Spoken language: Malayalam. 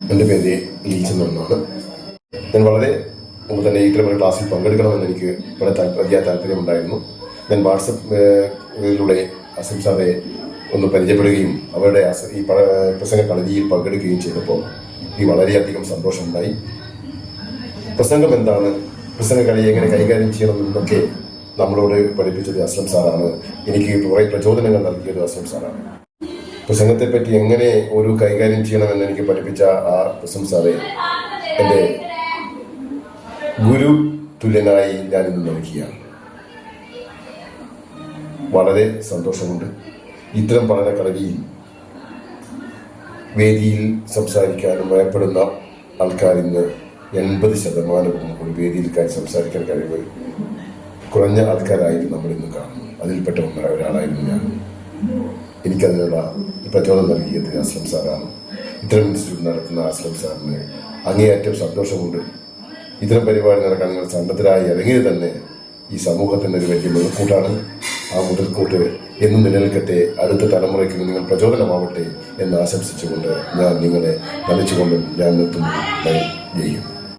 എൻ്റെ പേര് ലീച്ചൻ എന്നാണ്. ഞാൻ വളരെ മുമ്പ് തന്നെ ഇത്തരമൊരു ക്ലാസ്സിൽ പങ്കെടുക്കണമെന്ന് എനിക്ക് വളരെ വലിയ താല്പര്യമുണ്ടായിരുന്നു. ഞാൻ വാട്സപ്പിലൂടെ അസിം സാറെ ഒന്ന് പരിചയപ്പെടുകയും അവരുടെ ഈ പ്രസംഗ കളരിയിൽ പങ്കെടുക്കുകയും ചെയ്തപ്പോൾ എനിക്ക് വളരെയധികം സന്തോഷമുണ്ടായി. പ്രസംഗം എന്താണ്, പ്രസംഗ കളി എങ്ങനെ കൈകാര്യം ചെയ്യണമെന്നൊക്കെ നമ്മളോട് പഠിപ്പിച്ചത് അസ്ലം സാറാണ്. എനിക്ക് കുറേ പ്രചോദനങ്ങൾ നൽകിയത് അസ്ലം സാറാണ്. പ്രസംഗത്തെപ്പറ്റി എങ്ങനെ ഒരു കൈകാര്യം ചെയ്യണമെന്ന് എനിക്ക് പഠിപ്പിച്ച ആ അസ്ലം സാറെ എൻ്റെ ഗുരു തുല്യനായി ഞാനിന്ന് നോക്കിയാണ്. വളരെ സന്തോഷമുണ്ട്. ഇത്തരം പഠന കളരിയിൽ വേദിയിൽ സംസാരിക്കാനും ഭയപ്പെടുന്ന ആൾക്കാരിന്ന് 80% ഒരു വേദിയിൽ സംസാരിക്കാൻ കഴിവ് കുറഞ്ഞ ആൾക്കാരായിട്ട് നമ്മളിന്ന് കാണുന്നു. അതിൽപ്പെട്ട ഒരാളായിരുന്നു ഞാൻ. എനിക്കതിനുള്ള പ്രചോദനം നൽകിയത് അസ്ലം സാറാണ്. ഇത്തരം ഇൻസ്റ്റിറ്റ്യൂട്ട് നടത്തുന്ന അസ്ലം സാറിന് അങ്ങേയറ്റം സന്തോഷമുണ്ട്. ഇത്തരം പരിപാടി നടക്കാൻ നിങ്ങൾ സന്നദ്ധരായി ഇറങ്ങിയത് തന്നെ ഈ സമൂഹത്തിൻ്റെ ഒരു വലിയ മുതൽക്കൂട്ടാണ്. ആ മുതൽക്കൂട്ട് എന്നും നിലനിൽക്കട്ടെ, അടുത്ത തലമുറയ്ക്ക് നിങ്ങൾ പ്രചോദനമാവട്ടെ എന്ന് ആശംസിച്ചുകൊണ്ട് ഞാൻ നിങ്ങളെ നയിച്ചുകൊണ്ടും ഞാൻ നിർത്തുന്നു. ജയ് ഹിന്ദ്.